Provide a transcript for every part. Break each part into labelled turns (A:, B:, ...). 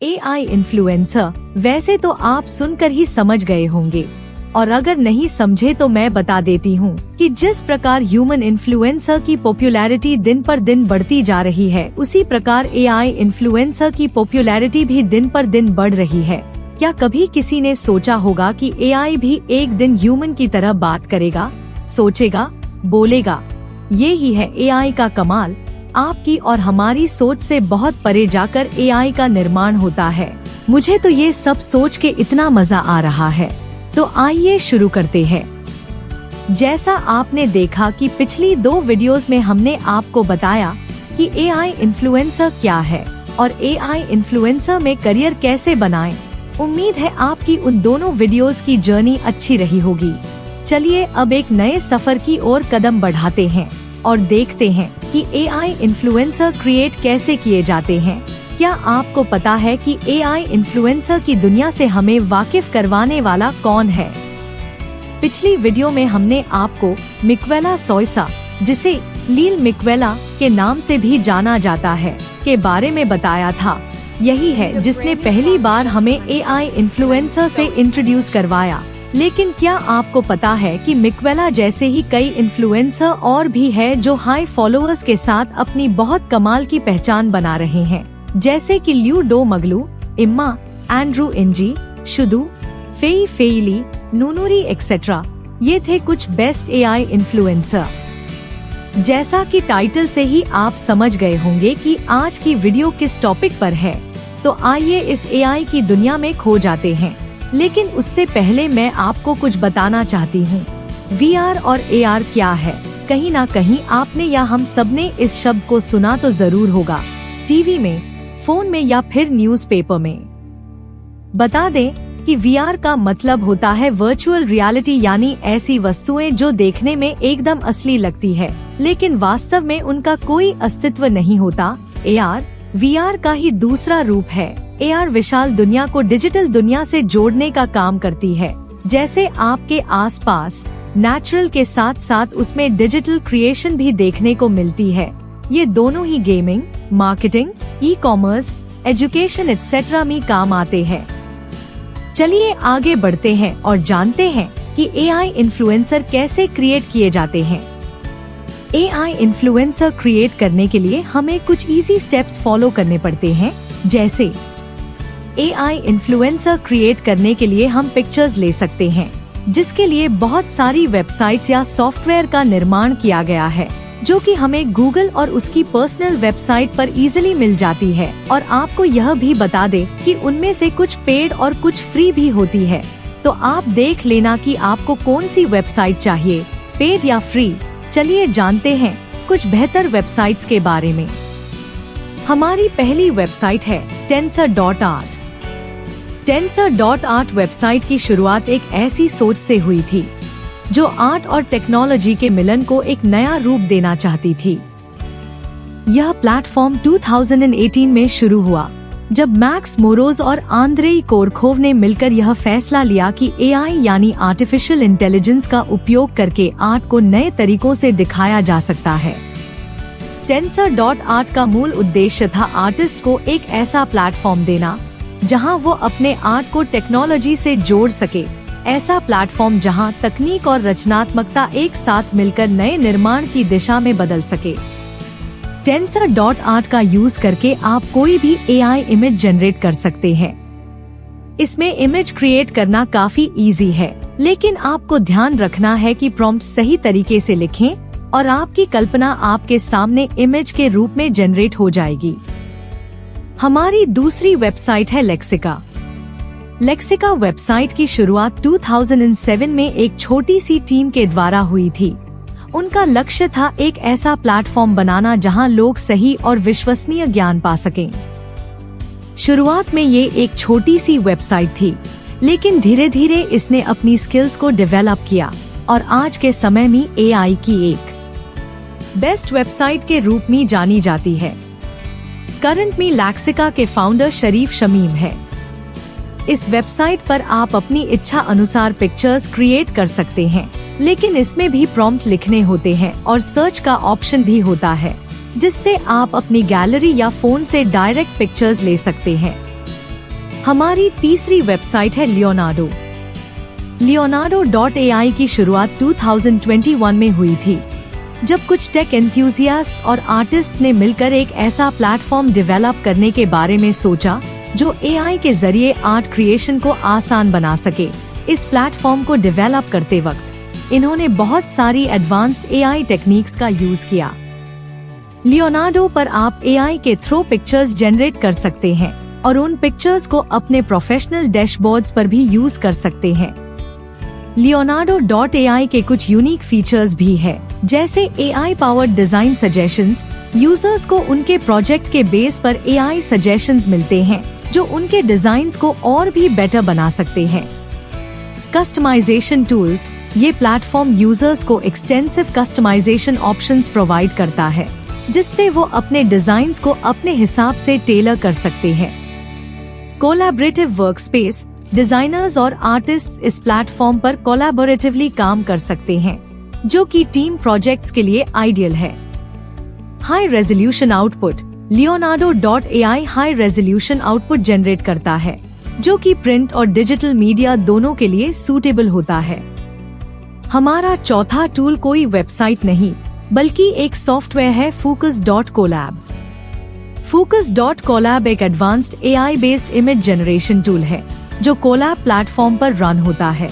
A: AI influencer वैसे तो आप सुनकर ही समझ गए होंगे, और अगर नहीं समझे तो मैं बता देती हूँ कि जिस प्रकार ह्यूमन इन्फ्लुएंसर की पॉपुलैरिटी दिन पर दिन बढ़ती जा रही है, उसी प्रकार एआई इन्फ्लुएंसर की पॉपुलैरिटी भी दिन पर दिन बढ़ रही है। क्या कभी किसी ने सोचा होगा कि एआई भी एक दिन ह्यूमन की तरह बात करेगा, सोचेगा, बोलेगा? ये ही है एआई का कमाल। आपकी और हमारी सोच से बहुत परे जाकर एआई का निर्माण होता है। मुझे तो ये सब सोच के इतना मजा आ रहा है। तो आइए शुरू करते हैं। जैसा आपने देखा कि पिछली 2 वीडियोस में हमने आपको बताया कि एआई इन्फ्लुएंसर क्या है और एआई इन्फ्लुएंसर में करियर कैसे बनाएं। उम्मीद है आपकी उन दोनों वीडियोस की जर्नी अच्छी रही होगी। चलिए अब एक नए सफर की ओर कदम बढ़ाते हैं और देखते हैं कि एआई इन्फ्लुएंसर क्रिएट कैसे किए जाते हैं। क्या आपको पता है कि एआई इन्फ्लुएंसर की दुनिया से हमें वाकिफ करवाने वाला कौन है? पिछली वीडियो में हमने आपको मिक्वेला सोइसा, जिसे लील मिक्वेला के नाम से भी जाना जाता है, के बारे में बताया था। यही है जिसने पहली बार हमें एआई इन्फ्लुएंसर से इंट्रोड्यूस करवाया। लेकिन क्या आपको पता है कि मिक्वेला जैसे ही कई इन्फ्लुएंसर और भी है जो हाई फॉलोअर्स के साथ अपनी बहुत कमाल की पहचान बना रहे हैं, जैसे कि ल्यू डो मगलू, इम्मा, एंड्रू इंजी, शुदू, फेई फेइली, नूनूरी एक्सेट्रा। ये थे कुछ बेस्ट एआई इन्फ्लुएंसर। जैसा कि टाइटल से ही आप समझ गए होंगे कि आज की वीडियो किस टॉपिक पर है, तो आइए इस एआई की दुनिया में खो जाते हैं। लेकिन उससे पहले मैं आपको कुछ बताना चाहती हूँ। वीआर और एआर क्या है? कहीं ना कहीं आपने या हम सबने इस शब्द को सुना तो जरूर होगा, टीवी में, फोन में या फिर न्यूज़पेपर में। बता दें कि वीआर का मतलब होता है वर्चुअल रियलिटी, यानी ऐसी वस्तुएं जो देखने में एकदम असली लगती है लेकिन वास्तव में उनका कोई अस्तित्व नहीं होता। एआर वीआर का ही दूसरा रूप है। एआर विशाल दुनिया को डिजिटल दुनिया से जोड़ने का काम करती है, जैसे आपके आसपास नेचुरल के साथ साथ उसमें डिजिटल क्रिएशन भी देखने को मिलती है। ये दोनों ही gaming, marketing, e commerce, education etcetera में काम आते हैं। चलिए आगे बढ़ते हैं और जानते हैं कि एआई इन्फ्लुएंसर कैसे क्रिएट किए जाते हैं। एआई इन्फ्लुएंसर क्रिएट करने के लिए हमें कुछ इजी स्टेप्स फॉलो करने पड़ते हैं। जैसे एआई इन्फ्लुएंसर क्रिएट करने के लिए हम पिक्चर्स ले सकते हैं, जिसके लिए बहुत सारी वेबसाइट्स या सॉफ्टवेयर का निर्माण किया गया है, जो कि हमें गूगल और उसकी पर्सनल वेबसाइट पर इजीली मिल जाती है। और आपको यह भी बता दे कि उनमें से कुछ पेड और कुछ फ्री भी होती है, तो आप देख लेना कि आपको कौन सी वेबसाइट चाहिए, पेड या फ्री। चलिए जानते हैं कुछ बेहतर वेबसाइट्स के बारे में। हमारी पहली वेबसाइट है Tensor.art। Tensor.art वेबसाइट की शुरुआत एक ऐसी सोच से हुई थी जो आर्ट और टेक्नोलॉजी के मिलन को एक नया रूप देना चाहती थी। यह प्लेटफॉर्म 2018 में शुरू हुआ, जब मैक्स मोरोज और आंद्रेई कोरखोव ने मिलकर यह फैसला लिया कि एआई यानी आर्टिफिशियल इंटेलिजेंस का उपयोग करके आर्ट को नए तरीकों से दिखाया जा सकता है। Tensor.art का मूल उद्देश्य था आर्टिस्ट को एक ऐसा प्लेटफॉर्म देना जहां वो अपने आर्ट को टेक्नोलॉजी से जोड़ सके। ऐसा प्लेटफॉर्म जहां तकनीक और रचनात्मकता एक साथ मिलकर नए निर्माण की दिशा में बदल सके। Tensor.art का यूज करके आप कोई भी एआई इमेज जनरेट कर सकते हैं। इसमें इमेज क्रिएट करना काफी इजी है, लेकिन आपको ध्यान रखना है कि प्रॉम्प्ट सही तरीके से लिखें और आपकी कल्पना आपके सामने इमेज के रूप में जनरेट हो जाएगी। हमारी दूसरी वेबसाइट है लेक्सिका। लेक्सिका वेबसाइट की शुरुआत 2007 में एक छोटी सी टीम के द्वारा हुई थी। उनका लक्ष्य था एक ऐसा प्लेटफॉर्म बनाना जहां लोग सही और विश्वसनीय ज्ञान पा सकें। शुरुआत में ये एक छोटी सी वेबसाइट थी, लेकिन धीरे धीरे इसने अपनी स्किल्स को डेवलप किया और आज के समय में एआई की एक बेस्ट वेबसाइट के रूप में जानी जाती है। करंट में लेक्सिका के फाउंडर शरीफ शमीम है। इस वेबसाइट पर आप अपनी इच्छा अनुसार पिक्चर्स क्रिएट कर सकते हैं, लेकिन इसमें भी प्रॉम्प्ट लिखने होते हैं और सर्च का ऑप्शन भी होता है, जिससे आप अपनी गैलरी या फोन से डायरेक्ट पिक्चर्स ले सकते हैं। हमारी तीसरी वेबसाइट है लियोनार्डो। Leonardo.ai की शुरुआत 2021 में हुई थी, जब कुछ टेक एंथुसियास्ट्स और आर्टिस्ट्स ने मिलकर एक ऐसा प्लेटफॉर्म डेवलप करने के बारे में सोचा जो AI के जरिए आर्ट क्रिएशन को आसान बना सके। इस प्लेटफॉर्म को डेवलप करते वक्त इन्होंने बहुत सारी एडवांस्ड AI टेक्निक्स का यूज किया। लियोनार्डो पर आप AI के थ्रू पिक्चर्स जनरेट कर सकते हैं और उन पिक्चर्स को अपने प्रोफेशनल डैशबोर्ड्स पर भी यूज कर सकते हैं। Leonardo.ai के कुछ यूनिक फीचर्स भी है, जैसे AI powered design suggestions. Users को उनके प्रोजेक्ट के बेस पर AI सजेशंस मिलते हैं जो उनके डिजाइन्स को और भी बेटर बना सकते हैं। कस्टमाइजेशन टूल्स, ये प्लेटफॉर्म यूजर्स को एक्सटेंसिव कस्टमाइजेशन ऑप्शंस प्रोवाइड करता है, जिससे वो अपने डिजाइन्स को अपने हिसाब से टेलर कर सकते हैं। कोलैबोरेटिव वर्कस्पेस, डिजाइनर्स और आर्टिस्ट्स इस प्लेटफॉर्म पर कोलैबोरेटिवली काम कर सकते हैं, जो कि टीम प्रोजेक्ट्स के लिए आइडियल है। High resolution output, Leonardo.ai high resolution output generate करता है, जो कि प्रिंट और डिजिटल मीडिया दोनों के लिए सूटेबल होता है। हमारा चौथा टूल कोई वेबसाइट नहीं, बल्कि एक सॉफ्टवेयर है Focus.Collab। Focus.Collab एक advanced AI based image generation tool है जो कोलैब प्लेटफॉर्म पर रन होता है।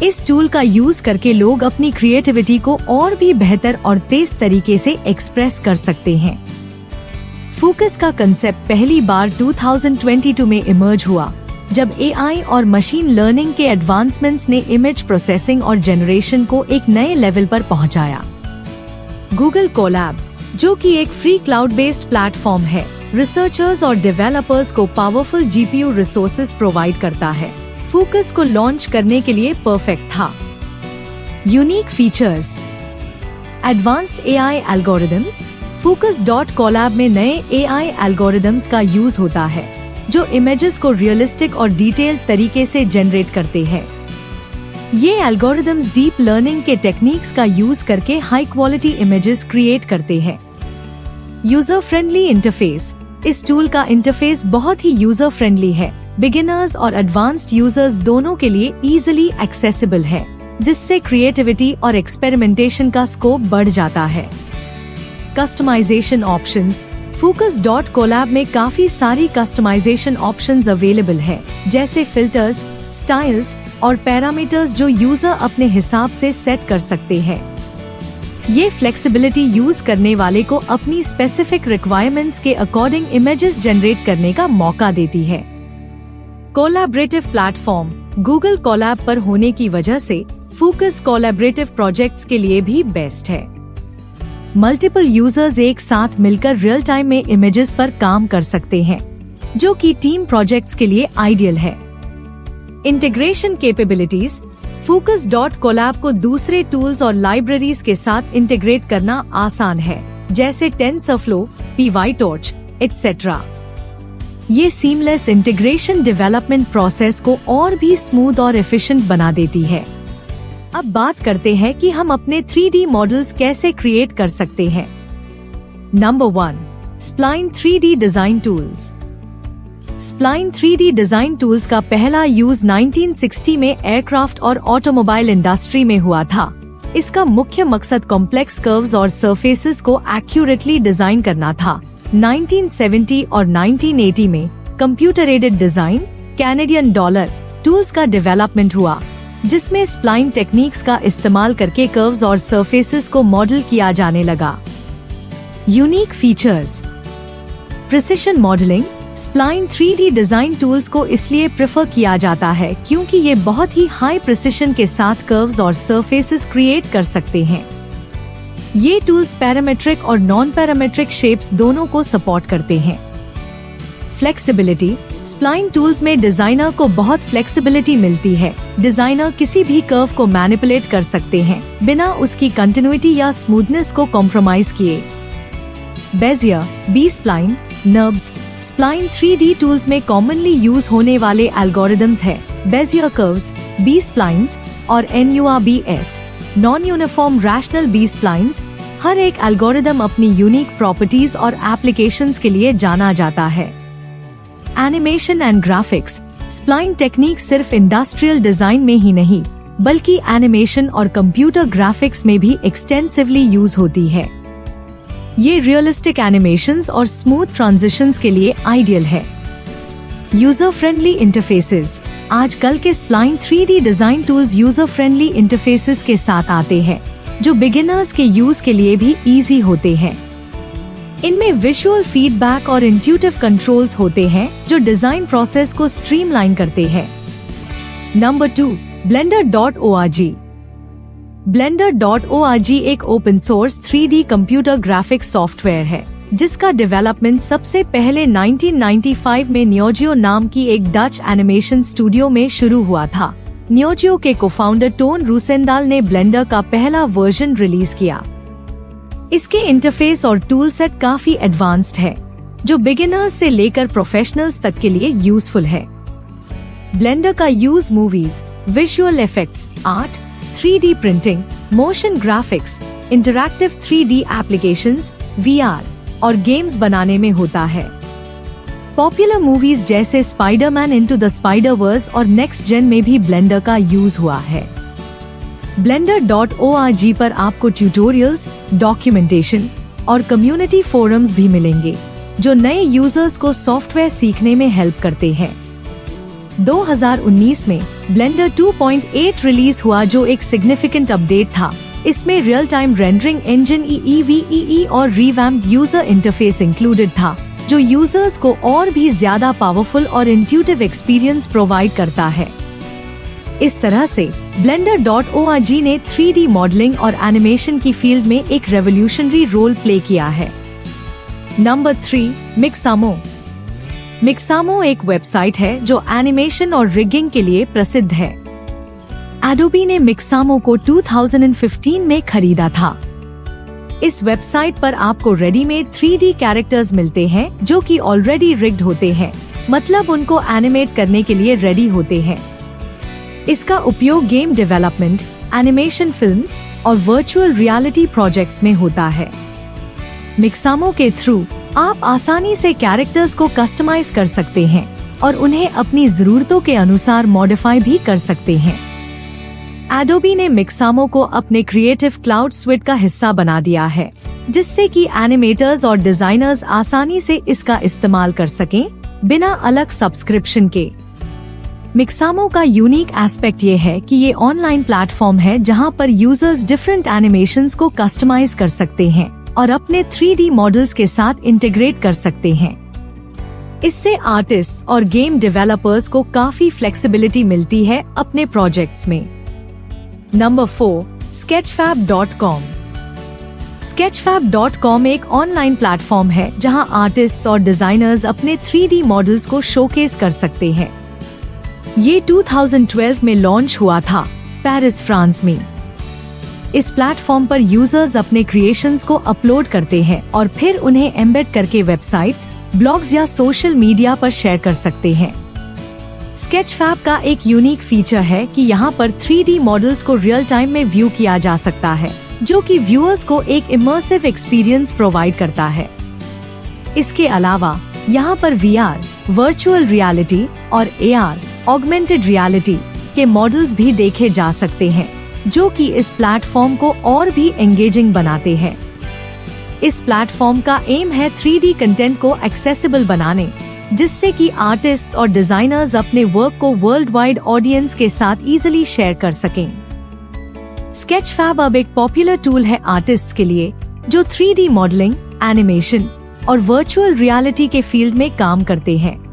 A: इस टूल का यूज करके लोग अपनी क्रिएटिविटी को और भी बेहतर और तेज तरीके से एक्सप्रेस कर सकते हैं। फोकस का कंसेप्ट पहली बार 2022 में इमर्ज हुआ, जब AI और मशीन लर्निंग के एडवांसमेंट्स ने इमेज प्रोसेसिंग और जनरेशन को एक नए लेवल पर पहुंचाया। गूगल कोलैब, जो कि एक फ्री क्लाउड बेस्ड प्लेटफॉर्म है, रिसर्चर्स और डेवलपर्स को पावरफुल GPU रिसोर्सेज प्रोवाइड करता है। फोकस को लॉन्च करने के लिए परफेक्ट था। Unique features, advanced AI algorithms. Focus.Collab में नए AI एल्गोरिदम्स का यूज होता है, जो इमेजेस को रियलिस्टिक और डिटेल्ड तरीके से जनरेट करते हैं। ये एल्गोरिदम्स डीप लर्निंग के टेक्निक्स का यूज करके हाई क्वालिटी इमेजेस क्रिएट करते हैं। यूजर फ्रेंडली इंटरफेस, इस टूल का इंटरफेस बहुत ही यूजर फ्रेंडली है, बिगिनर्स और एडवांस्ड यूजर्स दोनों के लिए इजीली एक्सेसिबल है, जिससे क्रिएटिविटी और एक्सपेरिमेंटेशन का स्कोप बढ़ जाता है। कस्टमाइजेशन ऑप्शंस, Focus.Collab में काफी सारी कस्टमाइजेशन ऑप्शंस अवेलेबल है, जैसे फिल्टर्स, स्टाइल्स और पैरामीटर्स जो यूजर अपने हिसाब से सेट कर सकते हैं। ये फ्लेक्सिबिलिटी यूज करने वाले को अपनी स्पेसिफिक रिक्वायरमेंट्स के अकॉर्डिंग इमेजेस जनरेट करने का मौका देती है। कोलैबोरेटिव प्लेटफॉर्म, गूगल कोलैब पर होने की वजह से फोकस कोलैबोरेटिव प्रोजेक्ट्स के लिए भी बेस्ट है। मल्टीपल यूजर्स एक साथ मिलकर रियल टाइम में इमेजेस पर काम कर सकते हैं, जो कि टीम प्रोजेक्ट्स के लिए आइडियल है। इंटीग्रेशन कैपेबिलिटीज, Focus.Collab को दूसरे टूल्स और लाइब्रेरीज के साथ इंटीग्रेट करना आसान है, जैसे TensorFlow, PyTorch, etc। ये सीमलेस इंटीग्रेशन डेवलपमेंट प्रोसेस को और भी स्मूथ और एफिशिएंट बना देती है। अब बात करते हैं कि हम अपने 3D मॉडल्स कैसे क्रिएट कर सकते हैं। Number 1, Spline 3D design tools. Spline 3D design tools का पहला यूज 1960 में एयरक्राफ्ट और ऑटोमोबाइल इंडस्ट्री में हुआ था। इसका मुख्य मकसद कॉम्प्लेक्स कर्व्स और सरफेसेस को एक्यूरेटली डिजाइन करना था। 1970 और 1980 में computer aided design Canadian dollar tools का डेवलपमेंट हुआ, जिसमें स्प्लाइन टेक्निक्स का इस्तेमाल करके कर्व्स और सरफेसेस को मॉडल किया जाने लगा। Unique features, precision modelling. Spline 3D design tools को इसलिए प्रेफर किया जाता है क्योंकि ये बहुत ही हाई प्रिसिशन के साथ कर्व्स और सरफेसेस क्रिएट कर सकते हैं। ये टूल्स पैरामेट्रिक और नॉन पैरामेट्रिक शेप्स दोनों को सपोर्ट करते हैं। फ्लेक्सिबिलिटी, स्प्लाइन टूल्स में डिजाइनर को बहुत फ्लेक्सिबिलिटी मिलती है। डिजाइनर किसी भी कर्व को मैनिपुलेट कर सकते हैं बिना उसकी कंटिन्यूटी या स्मूथनेस को कॉम्प्रोमाइज किए। Bezier, B spline, NURBS, spline 3D tools में कॉमनली यूज होने वाले एल्गोरिदम्स है। बेजियर कर्व्स, बी-स्प्लाइन्स और NURBS, non uniform rational B splines. हर एक एल्गोरिदम अपनी यूनिक प्रॉपर्टीज और एप्लीकेशंस के लिए जाना जाता है। Animation and graphics. Spline technique सिर्फ इंडस्ट्रियल डिजाइन में ही नहीं बल्कि एनिमेशन और कंप्यूटर ग्राफिक्स में भी एक्सटेंसिवली यूज होती है। ये रियलिस्टिक एनिमेशंस और स्मूथ ट्रांजिशंस के लिए आइडियल है। User friendly interfaces. आजकल के spline 3D design tools user friendly interfaces के साथ आते हैं जो बिगिनर्स के यूज के लिए भी इजी होते हैं। इनमें विजुअल फीडबैक और इंट्यूटिव कंट्रोल्स होते हैं जो डिजाइन प्रोसेस को स्ट्रीमलाइन करते हैं। Number 2, blender.org। blender.org एक open source 3D computer graphics software है जिसका डेवलपमेंट सबसे पहले 1995 में न्योजियो नाम की एक डच एनिमेशन स्टूडियो में शुरू हुआ था। न्योजियो के कोफाउंडर टोन रूसेंडाल ने ब्लेंडर का पहला वर्जन रिलीज किया। इसके इंटरफेस और टूल सेट काफी एडवांस्ड है जो बिगिनर्स से लेकर प्रोफेशनल्स तक के लिए यूजफुल है। ब्लेंडर का use movies, visual effects, art, 3D printing, motion graphics, interactive 3D applications, VR और गेम्स बनाने में होता है। पॉपुलर मूवीज जैसे स्पाइडरमैन इनटू द स्पाइडरवर्स और नेक्स्ट जेन में भी ब्लेंडर का यूज हुआ है। blender.org पर आपको ट्यूटोरियल्स, डॉक्यूमेंटेशन और कम्युनिटी फोरम्स भी मिलेंगे जो नए यूजर्स को सॉफ्टवेयर सीखने में हेल्प करते हैं। 2019 में ब्लेंडर 2.8 रिलीज हुआ जो एक सिग्निफिकेंट अपडेट था। इसमें real time rendering engine EEVEE और रिवैम्प्ड यूजर इंटरफेस इंक्लूडेड था जो यूजर्स को और भी ज्यादा पावरफुल और इंट्यूटिव एक्सपीरियंस प्रोवाइड करता है। इस तरह से blender.org ने 3D मॉडलिंग और एनिमेशन की फील्ड में एक रेवोल्यूशनरी रोल प्ले किया है। Number 3, Mixamo। Mixamo एक वेबसाइट है जो एनिमेशन और रिगिंग के लिए प्रसिद्ध है। Adobe ने Mixamo को 2015 में खरीदा था। इस वेबसाइट पर आपको रेडीमेड 3D कैरेक्टर्स मिलते हैं जो कि ऑलरेडी रिग्ड होते हैं, मतलब उनको एनिमेट करने के लिए रेडी होते हैं। इसका उपयोग गेम डेवलपमेंट, एनिमेशन फिल्म्स और वर्चुअल रियलिटी प्रोजेक्ट्स में होता है। Mixamo के थ्रू आप आसानी से कैरेक्टर्स को कस्टमाइज कर सकते हैं और उन्हें अपनी जरूरतों के अनुसार मॉडिफाई भी कर सकते हैं। Adobe ने Mixamo को अपने क्रिएटिव क्लाउड स्विट का हिस्सा बना दिया है जिससे कि एनिमेटर्स और डिजाइनर्स आसानी से इसका इस्तेमाल कर सकें बिना अलग सब्सक्रिप्शन के। Mixamo का यूनिक एस्पेक्ट ये है कि ये ऑनलाइन प्लेटफॉर्म है जहां पर यूजर्स डिफरेंट एनिमेशंस को कस्टमाइज कर सकते हैं और अपने 3D मॉडल्स के साथ इंटीग्रेट कर सकते हैं। इससे आर्टिस्ट्स और गेम डेवलपर्स को काफी फ्लेक्सिबिलिटी मिलती है अपने प्रोजेक्ट्स में। Number 4, Sketchfab.com। Sketchfab.com एक ऑनलाइन प्लेटफॉर्म है जहां आर्टिस्ट्स और डिजाइनर्स अपने 3D मॉडल्स को शोकेस कर सकते हैं। ये 2012 में लॉन्च हुआ था पेरिस, फ्रांस में। इस प्लेटफॉर्म पर यूजर्स अपने क्रिएशंस को अपलोड करते हैं और फिर उन्हें एम्बेड करके वेबसाइट्स, ब्लॉग्स या सोशल मीडिया पर शेयर कर सकते हैं। Sketchfab का एक यूनिक फीचर है कि यहाँ पर 3D मॉडल्स को रियल टाइम में व्यू किया जा सकता है जो कि व्यूअर्स को एक इमर्सिव एक्सपीरियंस प्रोवाइड करता है। इसके अलावा यहाँ पर VR, वर्चुअल रियलिटी और AR, ऑगमेंटेड रियलिटी के मॉडल्स भी देखे जा सकते हैं जो कि इस प्लेटफॉर्म को और भी एंगेजिंग बनाते हैं। इस प्लेटफॉर्म का एम है 3D कंटेंट को एक्सेसिबल बनाने जिससे कि आर्टिस्ट्स और डिजाइनर्स अपने वर्क को वर्ल्ड वाइड ऑडियंस के साथ इजीली शेयर कर सकें। Sketchfab अब एक पॉपुलर टूल है आर्टिस्ट्स के लिए जो 3D मॉडलिंग, एनिमेशन और वर्चुअल रियलिटी के फील्ड में काम करते हैं।